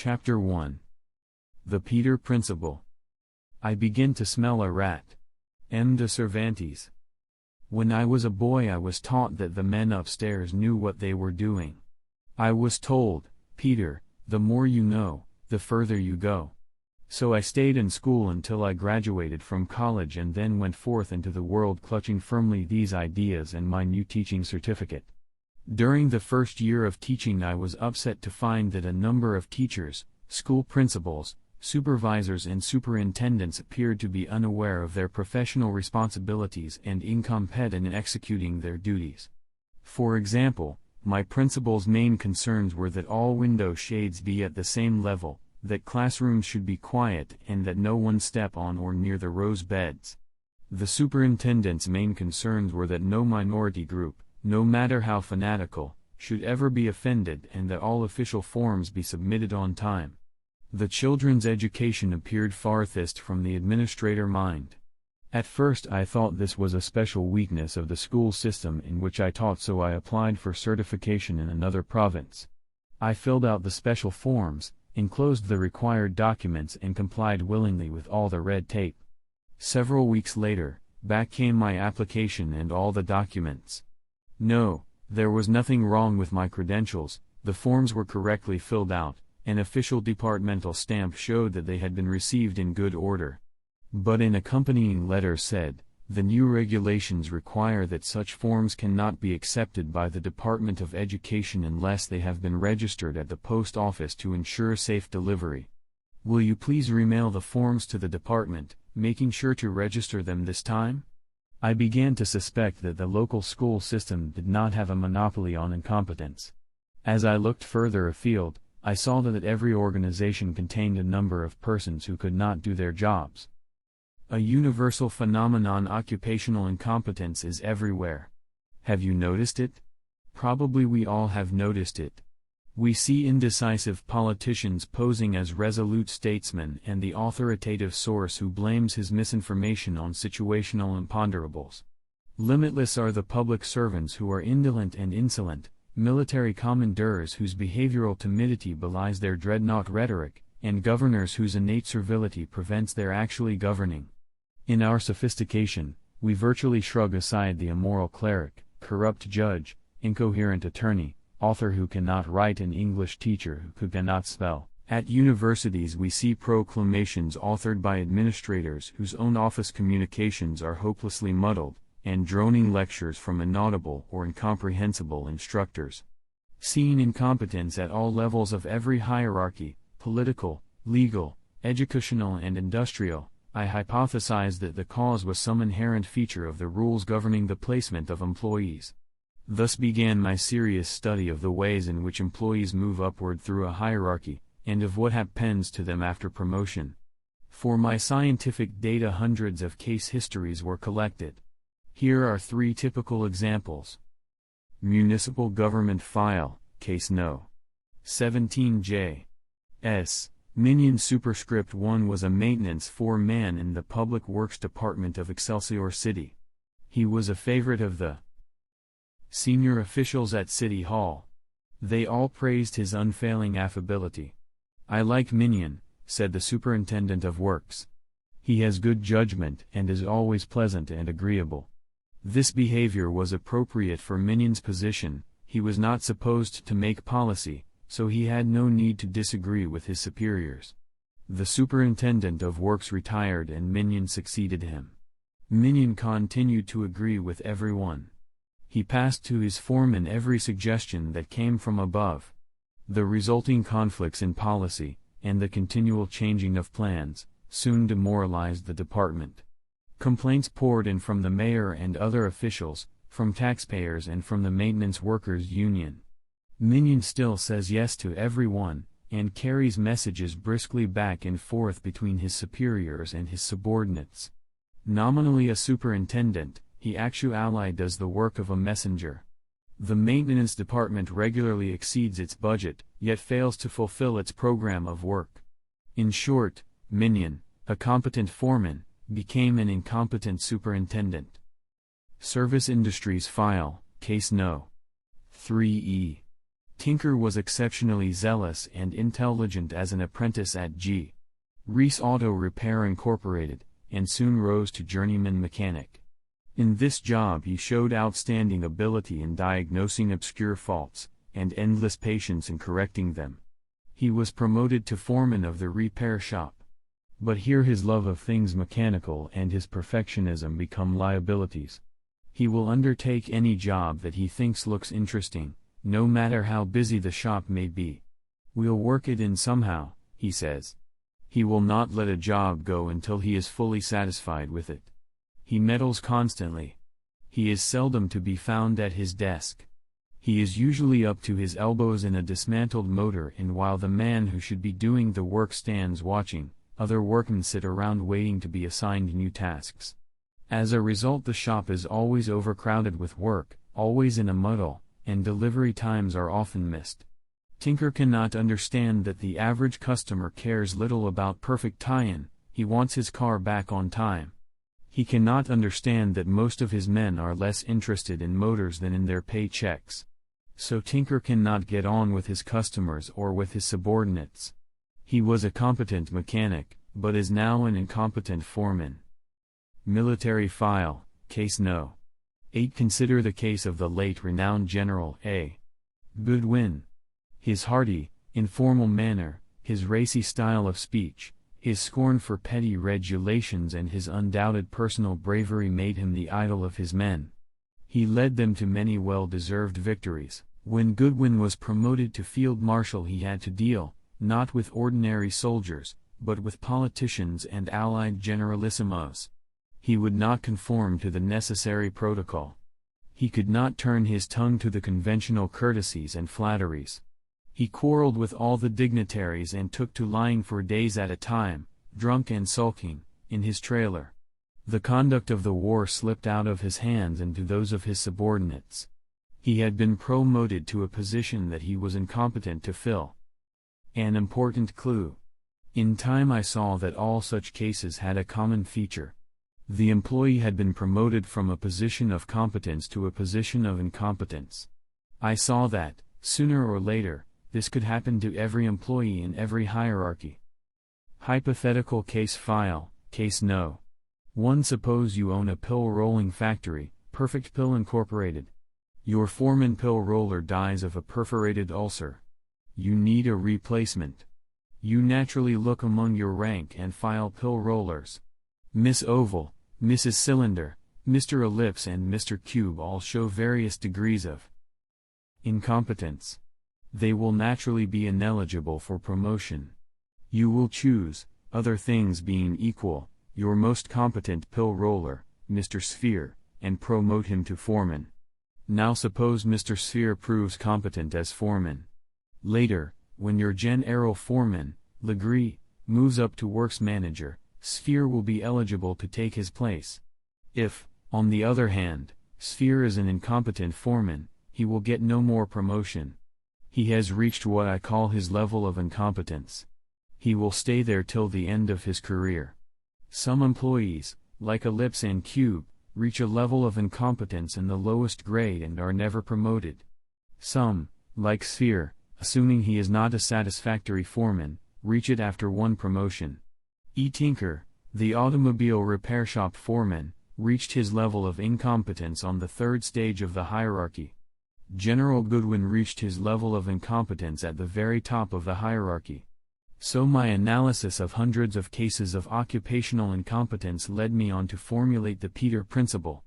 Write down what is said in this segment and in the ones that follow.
Chapter 1. The Peter Principle. I begin to smell a rat. M. de Cervantes. When I was a boy I was taught that the men upstairs knew what they were doing. I was told, Peter, the more you know, the further you go. So I stayed in school until I graduated from college and then went forth into the world clutching firmly these ideas and my new teaching certificate. During the first year of teaching I was upset to find that a number of teachers, school principals, supervisors and superintendents appeared to be unaware of their professional responsibilities and incompetent in executing their duties. For example, my principal's main concerns were that all window shades be at the same level, that classrooms should be quiet and that no one step on or near the rose beds. The superintendent's main concerns were that no minority group, no matter how fanatical, should ever be offended and that all official forms be submitted on time. The children's education appeared farthest from the administrator mind. At first I thought this was a special weakness of the school system in which I taught, so I applied for certification in another province. I filled out the special forms, enclosed the required documents and complied willingly with all the red tape. Several weeks later, back came my application and all the documents. No, there was nothing wrong with my credentials, the forms were correctly filled out, an official departmental stamp showed that they had been received in good order. But an accompanying letter said, the new regulations require that such forms cannot be accepted by the Department of Education unless they have been registered at the post office to ensure safe delivery. Will you please remail the forms to the department, making sure to register them this time? I began to suspect that the local school system did not have a monopoly on incompetence. As I looked further afield, I saw that every organization contained a number of persons who could not do their jobs. A universal phenomenon, occupational incompetence, is everywhere. Have you noticed it? Probably we all have noticed it. We see indecisive politicians posing as resolute statesmen and the authoritative source who blames his misinformation on situational imponderables. Limitless are the public servants who are indolent and insolent, military commandeurs whose behavioral timidity belies their dreadnought rhetoric, and governors whose innate servility prevents their actually governing. In our sophistication, we virtually shrug aside the immoral cleric, corrupt judge, incoherent attorney, author who cannot write, and English teacher who cannot spell. At universities we see proclamations authored by administrators whose own office communications are hopelessly muddled, and droning lectures from inaudible or incomprehensible instructors. Seeing incompetence at all levels of every hierarchy, political, legal, educational and industrial, I hypothesized that the cause was some inherent feature of the rules governing the placement of employees. Thus began my serious study of the ways in which employees move upward through a hierarchy, and of what happens to them after promotion. For my scientific data, hundreds of case histories were collected. Here are 3 typical examples. Municipal Government File, Case No. 17J. S. Minion Superscript 1 was a maintenance foreman in the Public Works Department of Excelsior City. He was a favorite of the senior officials at City Hall. They all praised his unfailing affability. I like Minion, said the Superintendent of Works. He has good judgment and is always pleasant and agreeable. This behavior was appropriate for Minion's position. He was not supposed to make policy, so he had no need to disagree with his superiors. The Superintendent of Works retired and Minion succeeded him. Minion continued to agree with everyone. He passed to his foreman every suggestion that came from above. The resulting conflicts in policy, and the continual changing of plans, soon demoralized the department. Complaints poured in from the mayor and other officials, from taxpayers and from the maintenance workers' union. Minion still says yes to everyone, and carries messages briskly back and forth between his superiors and his subordinates. Nominally a superintendent, he actually does the work of a messenger. The maintenance department regularly exceeds its budget, yet fails to fulfill its program of work. In short, Minion, a competent foreman, became an incompetent superintendent. Service Industries File, Case No. 3E. Tinker was exceptionally zealous and intelligent as an apprentice at G. Reese Auto Repair Incorporated, and soon rose to journeyman mechanic. In this job he showed outstanding ability in diagnosing obscure faults, and endless patience in correcting them. He was promoted to foreman of the repair shop. But here his love of things mechanical and his perfectionism become liabilities. He will undertake any job that he thinks looks interesting, no matter how busy the shop may be. "We'll work it in somehow," he says. He will not let a job go until he is fully satisfied with it. He meddles constantly. He is seldom to be found at his desk. He is usually up to his elbows in a dismantled motor, and while the man who should be doing the work stands watching, other workmen sit around waiting to be assigned new tasks. As a result, the shop is always overcrowded with work, always in a muddle, and delivery times are often missed. Tinker cannot understand that the average customer cares little about perfect tie-in, he wants his car back on time. He cannot understand that most of his men are less interested in motors than in their paychecks. So Tinker cannot get on with his customers or with his subordinates. He was a competent mechanic, but is now an incompetent foreman. Military File, Case No. 8. Consider the case of the late renowned General A. Goodwin. His hearty, informal manner, his racy style of speech, his scorn for petty regulations and his undoubted personal bravery made him the idol of his men. He led them to many well-deserved victories. When Goodwin was promoted to Field Marshal, he had to deal, not with ordinary soldiers, but with politicians and allied generalissimos. He would not conform to the necessary protocol. He could not turn his tongue to the conventional courtesies and flatteries. He quarreled with all the dignitaries and took to lying for days at a time, drunk and sulking, in his trailer. The conduct of the war slipped out of his hands into those of his subordinates. He had been promoted to a position that he was incompetent to fill. An important clue. In time I saw that all such cases had a common feature. The employee had been promoted from a position of competence to a position of incompetence. I saw that, sooner or later, this could happen to every employee in every hierarchy. Hypothetical case file, Case No. 1. Suppose you own a pill rolling factory, Perfect Pill Incorporated. Your foreman pill roller dies of a perforated ulcer. You need a replacement. You naturally look among your rank and file pill rollers. Miss Oval, Mrs. Cylinder, Mr. Ellipse and Mr. Cube all show various degrees of incompetence. They will naturally be ineligible for promotion. You will choose, other things being equal, your most competent pill roller, Mr. Sphere, and promote him to foreman. Now suppose Mr. Sphere proves competent as foreman. Later, when your general foreman, Legree, moves up to works manager, Sphere will be eligible to take his place. If, on the other hand, Sphere is an incompetent foreman, he will get no more promotion. He has reached what I call his level of incompetence. He will stay there till the end of his career. Some employees, like Ellipse and Cube, reach a level of incompetence in the lowest grade and are never promoted. Some, like Sphere, assuming he is not a satisfactory foreman, reach it after one promotion. E. Tinker, the automobile repair shop foreman, reached his level of incompetence on the third stage of the hierarchy. General Goodwin reached his level of incompetence at the very top of the hierarchy. So my analysis of hundreds of cases of occupational incompetence led me on to formulate the Peter Principle.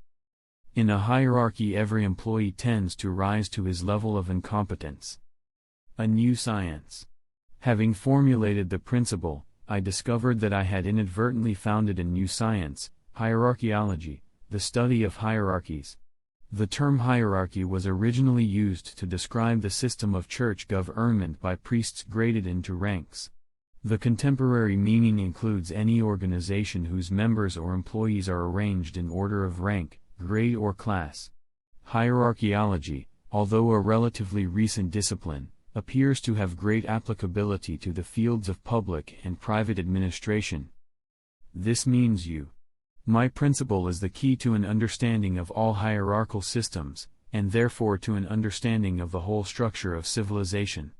In a hierarchy, every employee tends to rise to his level of incompetence. A new science. Having formulated the principle, I discovered that I had inadvertently founded a new science, hierarchaeology, the study of hierarchies. The term hierarchy was originally used to describe the system of church government by priests graded into ranks. The contemporary meaning includes any organization whose members or employees are arranged in order of rank, grade or class. Hierarchaeology, although a relatively recent discipline, appears to have great applicability to the fields of public and private administration. This means My principle is the key to an understanding of all hierarchical systems, and therefore to an understanding of the whole structure of civilization.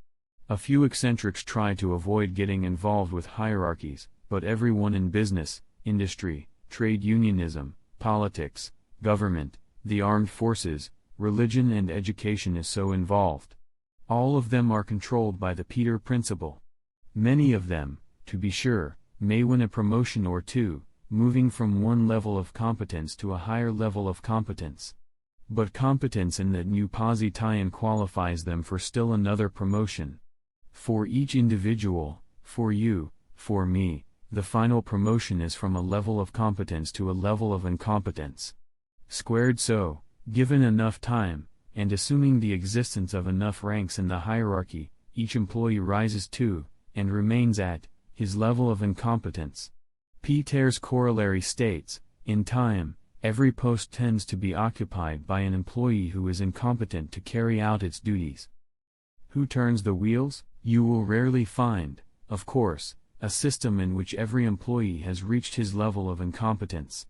A few eccentrics try to avoid getting involved with hierarchies, but everyone in business, industry, trade unionism, politics, government, the armed forces, religion and education is so involved. All of them are controlled by the Peter Principle. Many of them, to be sure, may win a promotion or two, moving from one level of competence to a higher level of competence. But competence in that new position qualifies them for still another promotion. For each individual, for you, for me, the final promotion is from a level of competence to a level of incompetence. Squared so, given enough time, and assuming the existence of enough ranks in the hierarchy, each employee rises to, and remains at, his level of incompetence. Peter's corollary states, in time, every post tends to be occupied by an employee who is incompetent to carry out its duties. Who turns the wheels? You will rarely find, of course, a system in which every employee has reached his level of incompetence.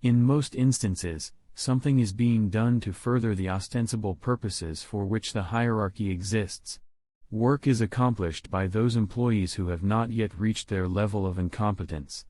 In most instances, something is being done to further the ostensible purposes for which the hierarchy exists. Work is accomplished by those employees who have not yet reached their level of incompetence.